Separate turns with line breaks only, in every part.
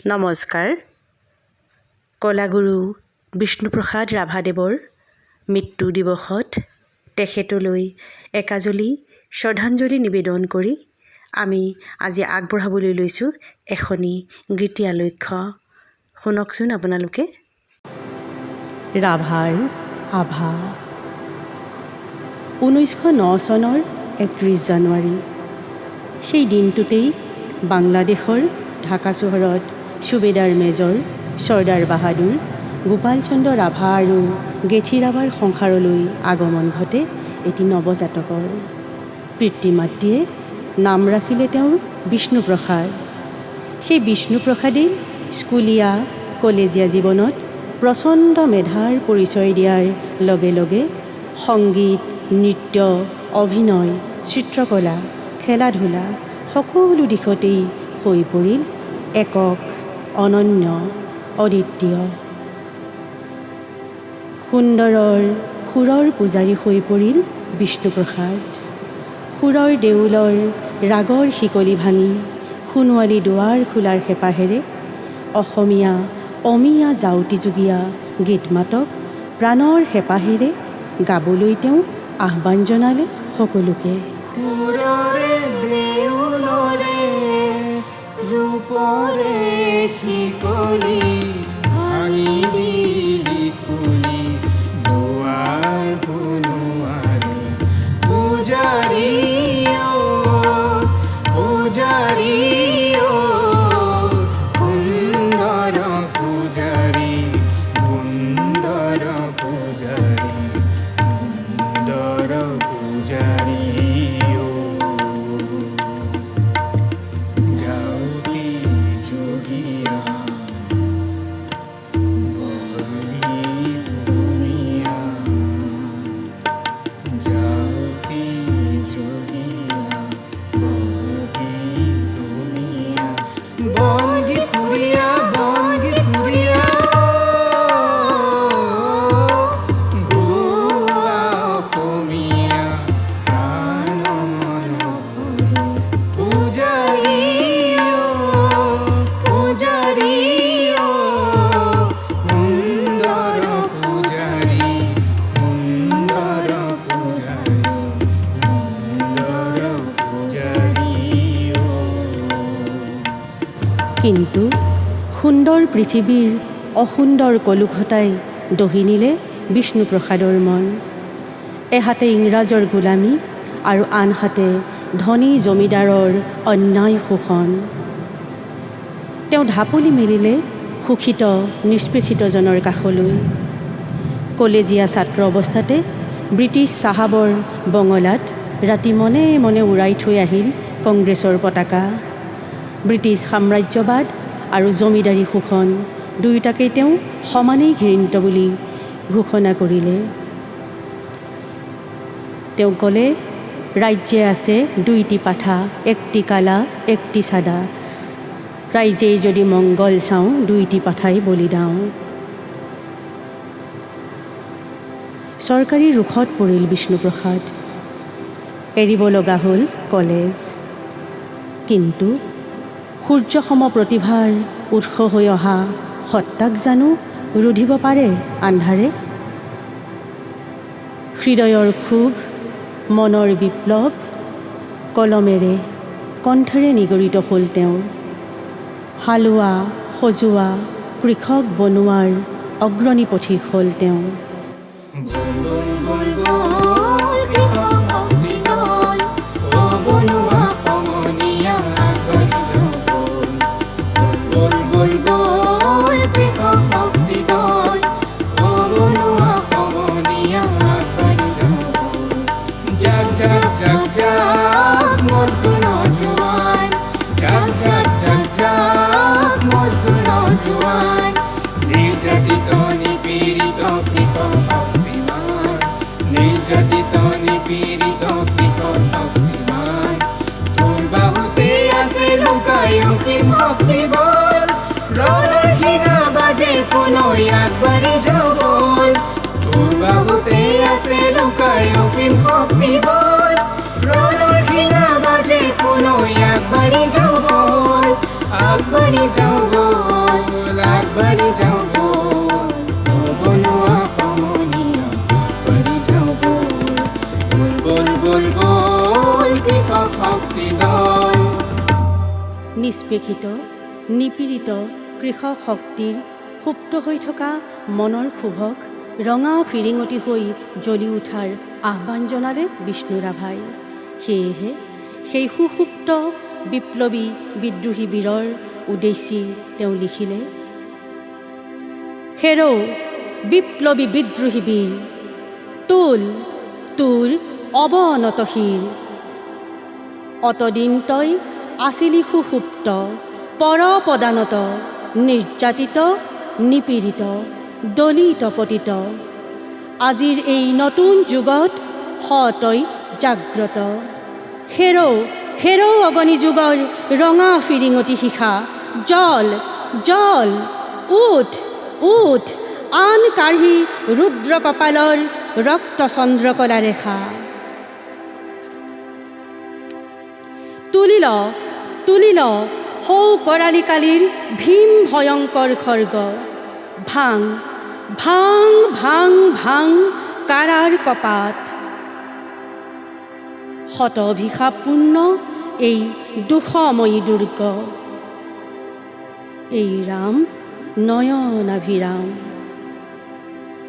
নমস্কাৰ। কলাগুৰু বিষ্ণুপ্ৰসাদ ৰাভাদেৱৰ মৃত্যু দিৱসত তেখেতলৈ একাঁজলি শ্ৰদ্ধাঞ্জলি নিবেদন কৰি আমি আজি আগবঢ়াবলৈ লৈছোঁ এখনি গীতিআলক্ষ্য। শুনকচোন আপোনালোকে। ৰাভাৰ আভা। 1909 চনৰ 31 জানুৱাৰী। সেই দিনটোতেই বাংলাদেশৰ ঢাকা চহৰত সুবেদাৰ মেজৰ চৰ্দাৰ বাহাদুৰ গোপাল চন্দ্ৰ ৰাভা আৰু গেঠি ৰাভাৰ সংসাৰলৈ আগমন ঘটে এটি নৱজাতকৰ। পিতৃ মাতৃয়ে নাম ৰাখিলে তেওঁৰ বিষ্ণুপ্ৰসাদ। সেই বিষ্ণুপ্ৰসাদেই স্কুলীয়া কলেজীয়া জীৱনত প্ৰচণ্ড মেধাৰ পৰিচয় দিয়াৰ লগে লগে সংগীত, নৃত্য, অভিনয়, চিত্ৰকলা, খেলা ধূলা সকলো দিশতেই হৈ পৰিল একক, অনন্য, অদ্বিতীয়। সুন্দৰৰ সুৰৰ পূজাৰী হৈ পৰিল বিষ্ণুপ্ৰসাদ। সুৰৰ দেউলৰ ৰাগৰ শিকলি ভাঙি সোণোৱালী দুৱাৰ খোলাৰ হেঁপাহেৰে অসমীয়া অমিয়া জাউতি যুগীয়া গীত মাতক প্ৰাণৰ হেঁপাহেৰে গাবলৈ তেওঁ আহ্বান জনালে সকলোকে।
সুৰৰে দেউলৰে ৰূপৰে শিকলি ভাঙি দিলি খুলি দুৱাৰ সোণোৱালী পূজাৰী পূজাৰী সুন্দৰ পূজাৰী সুন্দৰ পূজাৰী সুন্দৰ পূজাৰী জাউতি যোগীয়া বলি দুনিয়া জাউতি যোগীয়া বলি দুনিয়া বনগী ফুৰিয়া বনগী ফুৰিয়া গোৱা অসমীয়া প্ৰাণ মন ভৰি পূজাৰী পূজাৰী সুন্দৰ পূজাৰী সুন্দৰ পূজাৰী সুন্দৰ পূজাৰী।
কিন্তু সুন্দৰ পৃথিৱীৰ অসুন্দৰ কলুঘটাই দহি নিলে বিষ্ণুপ্ৰসাদৰ মন। এহাতে ইংৰাজৰ গোলামী আৰু আনহাতে ধনী জমিদাৰৰ অন্যায় শোষণ। তেওঁ ঢাপলি মেলিলে শোষিত নিষ্পেষিতজনৰ কাষলৈ। কলেজীয়া ছাত্ৰ অৱস্থাতে ব্ৰিটিছ চাহাবৰ বঙলাত ৰাতি মনে মনে উৰাই থৈ আহিল কংগ্ৰেছৰ পতাকা। ব্ৰিটিছ সাম্ৰাজ্যবাদ আৰু জমিদাৰী শোষণ দুয়োটাকেই তেওঁ সমানেই ঘৃণিত বুলি ঘোষণা কৰিলে। তেওঁ ক'লে, ৰাজ্যে আছে দুইটি পাঠা, একটি কালা একটি চাদা। ৰাইজেই যদি মংগল চাওঁ দুইটি পাঠাই বলি দাওঁ। চৰকাৰী ৰোষত পৰিল বিষ্ণুপ্ৰসাদ। এৰিব লগা হ'ল কলেজ। কিন্তু সূৰ্যসম প্ৰতিভাৰ উৎস হৈ অহা সত্তাক জানো ৰুধিব পাৰে আন্ধাৰে? হৃদয়ৰ ক্ষোভ, মনৰ বিপ্লৱ কলমেৰে কণ্ঠেৰে নিগৰিত হ'ল তেওঁৰ। হালোৱা সজোৱা কৃষক বনোৱাৰ অগ্ৰণী পথিক হ'ল তেওঁ।
নিৰ্যাতিত নিপীড়িত কৃষক শক্তিমান নিৰ্যাতিত নিপীড়িত কৃষক শক্তিমান তোৰ বাহুতে আছে লুকাই অসীম শক্তিবল ৰণৰ শিঙা বাজে শুনৈ আগবাঢ়ি যাওঁ বল তোৰ বাহুতে আছে লুকাই অসীম শক্তিবল ৰণৰ শিঙা বাজে শুনৈ আগবাঢ়ি যাওঁ বল আগবাঢ়ি যাওঁ বল।
নিষ্পেষিত নিপীড়িত কৃষক শক্তিৰ সুপ্ত হৈ থকা মনৰ ক্ষোভক ৰঙা ফিৰিঙতি হৈ জ্বলি উঠাৰ আহ্বান জনালে বিষ্ণু ৰাভাই। সেয়েহে সেই সুসুপ্ত বিপ্লৱী বিদ্ৰোহী বীৰৰ উদ্দেশ্যি তেওঁ লিখিলে, হেৰ' বিপ্লৱী বিদ্ৰোহী বীৰ, তোল তোৰ অৱনত শিৰ। অতদিন তই আছিলি সুসুপ্ত পৰপদানত, নিৰ্যাতিত নিপীড়িত দলিত পতিত। আজিৰ এই নতুন যুগত তই জাগ্ৰত। হেৰ' অগণি যুগৰ ৰঙা ফিৰিঙতি শিখা, জল জল উঠ উঠ, আন কাঢ়ি ৰুদ্ৰ কপালৰ ৰক্ত চন্দ্ৰকলা ৰেখা। তুলিল সৌ কৰালি কালিৰ ভীম ভয়ংকৰ খৰ্গ। ভাং ভাং ভাং ভাং কাৰাৰ কপাট। শত অভিশাপপূৰ্ণ এই দুখময়ী দুৰ্গ। এই ৰাম নয়নাভিৰাম।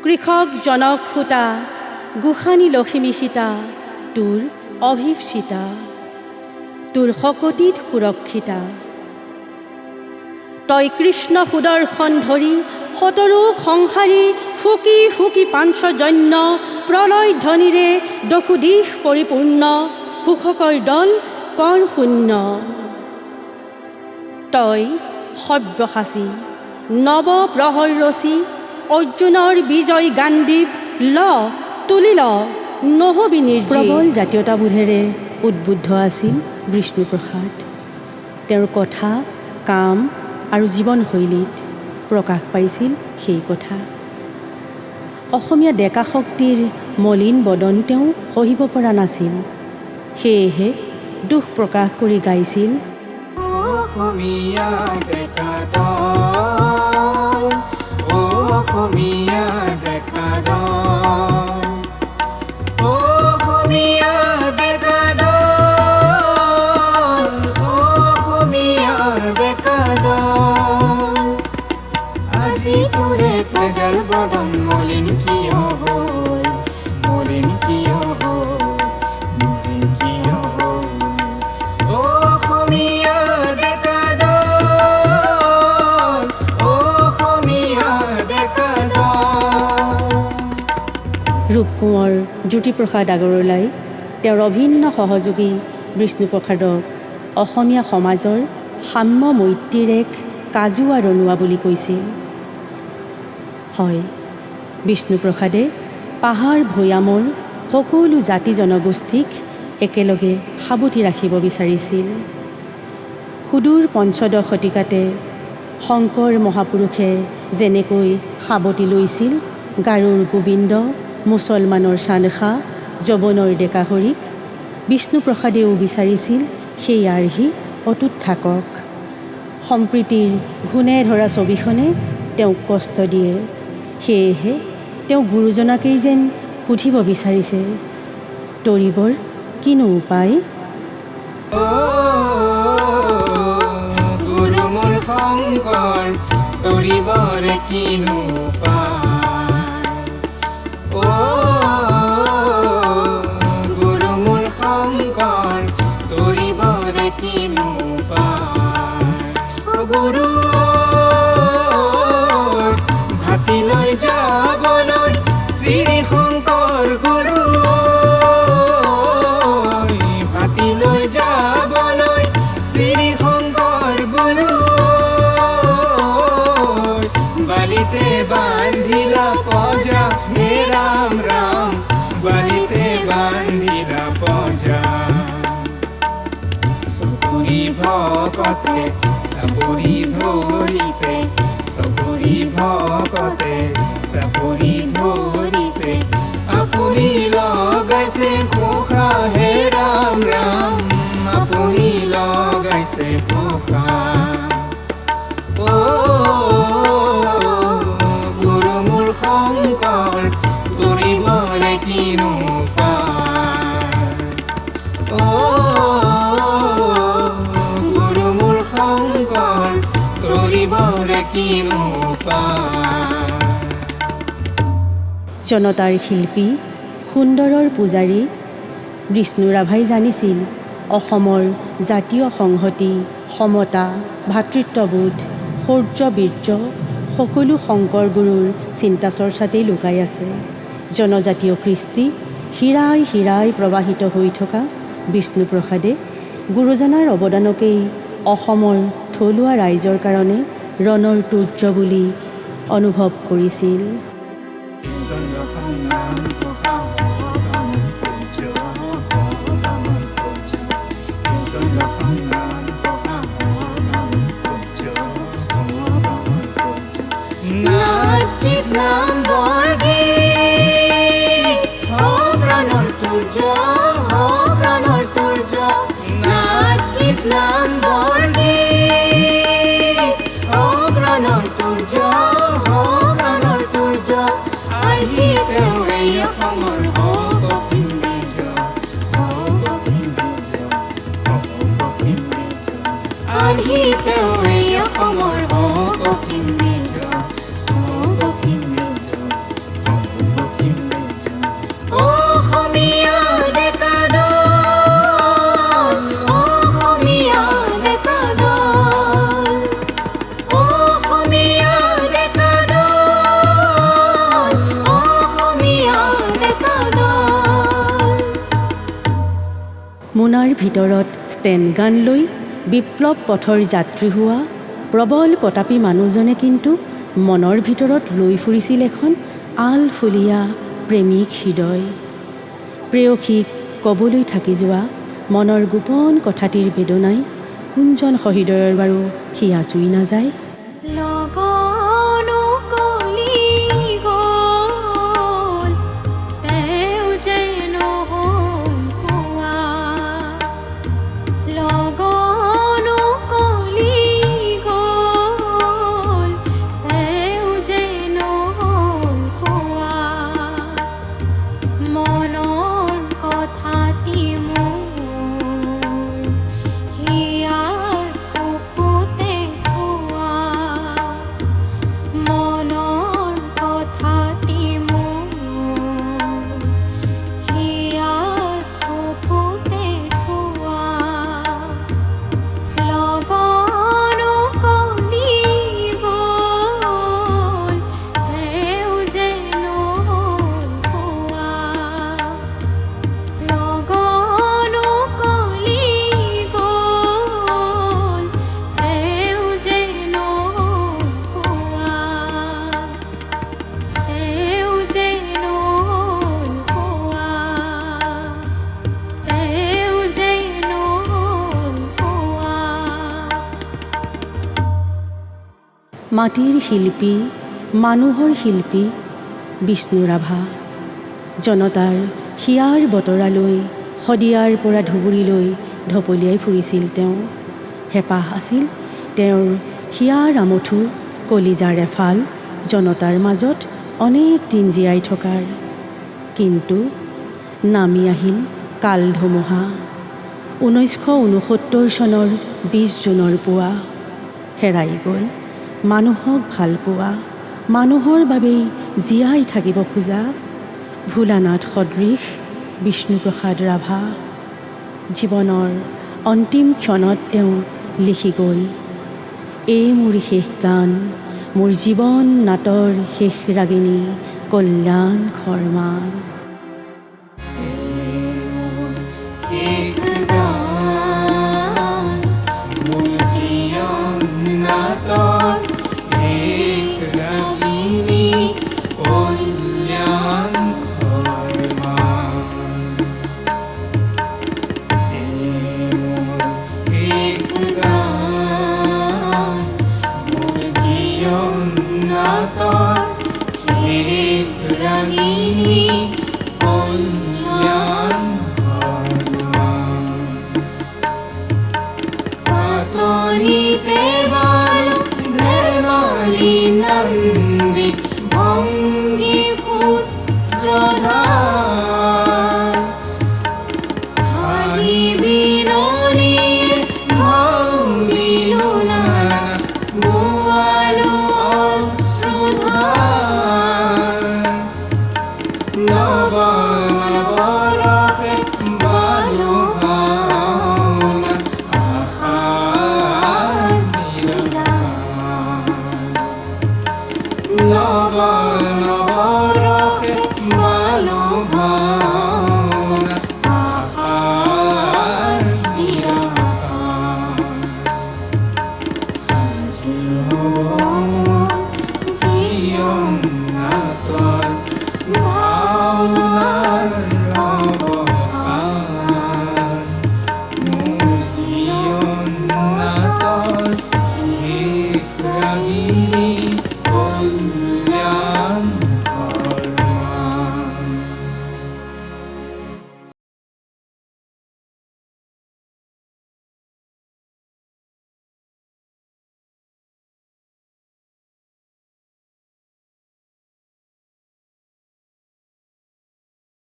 কৃষক জনক সূতা, গোসানী লক্ষ্মী সীতা, তোৰ অভিপ্সিতা, তোৰ শকতিত সুৰক্ষিতা। তই কৃষ্ণ সুদৰ্শন ধৰি শতৰূপ সংসাৰী, ফুকি ফুকি পাঞ্চজন্য, প্ৰলয় ধ্বনিৰে দশোদিশ পৰিপূৰ্ণ, শোষকৰ দল কৰ শূন্য। তই সব্যসাচী নৱ প্ৰহৰ ৰচি, অৰ্জুনৰ বিজয় গাণ্ডীৱ তুলি নহবি নিৰ্জীৱ। প্ৰবল জাতীয়তাবোধেৰে উদ্বুদ্ধ আছিল বিষ্ণুপ্ৰসাদ। তেওঁৰ কথা, কাম আৰু জীৱনশৈলীত প্ৰকাশ পাইছিল সেই কথা। অসমীয়া ডেকা শক্তিৰ মলিন বদন তেওঁ সহিব পৰা নাছিল। সেয়েহে দুখ প্ৰকাশ কৰি গাইছিল,
অসমীয়া ডেকা দল, অসমীয়া ডেকা দল, অসমীয়া ডেকা দল, অসমীয়া ডেকা দল। আজি তোৰে তেজল বদন মলিন কিয় হ'ল, মলিন কিয় হ'ল, মলিন কিয় হ'ল। অসমীয়া ডেকা দল, অসমীয়া ডেকা দল।
ৰূপকোঁৱৰ জ্যোতিপ্ৰসাদ আগৰৱালাই তেওঁৰ অভিন্ন সহযোগী বিষ্ণুপ্ৰসাদক অসমীয়া সমাজৰ সাম্য মৈত্ৰীৰ এক কাজুৱা ৰণুৱা বুলি কৈছিল। হয়, বিষ্ণুপ্ৰসাদে পাহাৰ ভৈয়ামৰ সকলো জাতি জনগোষ্ঠীক একেলগে সাবটি ৰাখিব বিচাৰিছিল। সুদূৰ পঞ্চদশ শতিকাতে শংকৰ মহাপুৰুষে যেনেকৈ সাবটি লৈছিল গাৰোৰ গোবিন্দ, মুছলমানৰ চান্দখা, যৱনৰ ডেকাহৰিক, বিষ্ণুপ্ৰসাদেও বিচাৰিছিল সেই আৰ্হি অটুট থাকক। সম্প্ৰীতিৰ ঘূণে ধৰা ছবিখনে তেওঁক কষ্ট দিয়ে। সেয়েহে তেওঁ গুৰুজনাকেই যেন সুধিব বিচাৰিছে, তৰিবৰ কিনো উপায়?
গুৰু মোৰ শংকৰ, তৰিবৰ কিনো উপায়? গুৰু মোৰ শংকৰ, তৰিবৰ কিনো উপায়? গুৰু ভাতিলৈ যাবলৈ শ্ৰী শংকৰ, গুৰু ভাতিলৈ যাবলৈ শ্ৰী শংকৰ, গুৰু বালিতে বান্ধিলা পজা, হে ৰাম ৰাম, বালিতে বান্ধিলা পজা। চকুৰি ভকতে চাপৰি ধৰিছে, চকুৰি ভকতে চাপৰি ধৰিছে, আপুনি লগাইছে ঘোষা, হে ৰাম ৰাম, আপুনি লগাইছে ঘোষা। গুৰু মোৰ শংকৰ, তৰিবৰে কিনো উপায়? গুৰু মোৰ শংকৰ, কৰিবৰে কিনো পায়।
জনতাৰ শিল্পী সুন্দৰৰ পূজাৰী বিষ্ণু ৰাভাই জানিছিল অসমৰ জাতীয় সংহতি, সমতা, ভাতৃত্ববোধ, শৌৰ্য, বীৰ্য সকলো শংকৰ গুৰুৰ চিন্তা চৰ্চাতেই লুকাই আছে। জনজাতীয় কৃষ্টি শিৰাই শিৰাই প্ৰবাহিত হৈ থকা বিষ্ণুপ্ৰসাদে গুৰুজনাৰ অৱদানকেই অসমৰ থলুৱা ৰাইজৰ কাৰণে ৰণৰ তুৰ্য বুলি অনুভৱ কৰিছিল। মোনাৰ ভিতৰত ষ্টেণ্ড গান লৈ বিপ্লৱ পথৰ যাত্ৰী হোৱা প্ৰবল প্ৰতাপী মানুহজনে কিন্তু মনৰ ভিতৰত লৈ ফুৰিছিল এখন আলফুলীয়া প্ৰেমিক হৃদয়। প্ৰেয়সীক ক'বলৈ থাকি যোৱা মনৰ গোপন কথাটিৰ বেদনাই কোনজন সহৃদয়ৰ বাৰু সিয়া চুই নাযায়। মাটিৰ শিল্পী, মানুহৰ শিল্পী বিষ্ণু ৰাভা। জনতাৰ হিয়াৰ বতৰালৈ শদিয়াৰ পৰা ধুবুৰীলৈ ঢপলিয়াই ফুৰিছিল তেওঁ। হেঁপাহ আছিল তেওঁৰ হিয়াৰ আমঠু কলিজাৰ এফাল জনতাৰ মাজত অনেক দিন জীয়াই থকাৰ। কিন্তু নামি আহিল কাল ধুমুহা। 1969 চনৰ 20 জুনৰ পুৱা হেৰাই গ'ল মানুহক ভাল পোৱা, মানুহৰ বাবেই জীয়াই থাকিব খোজা ভোলানাথ সদৃশ বিষ্ণুপ্ৰসাদ ৰাভা। জীৱনৰ অন্তিম ক্ষণত তেওঁ লিখি গ'ল, এই মোৰ শেষ গান, মোৰ জীৱন নাটৰ শেষ ৰাগিনী কল্যাণ শৰ্মা।
মোৰ জীৱন নাটৰ ভাওনাৰ অৱসান মোৰ জীৱন নাটৰ শেষ ৰাগিনী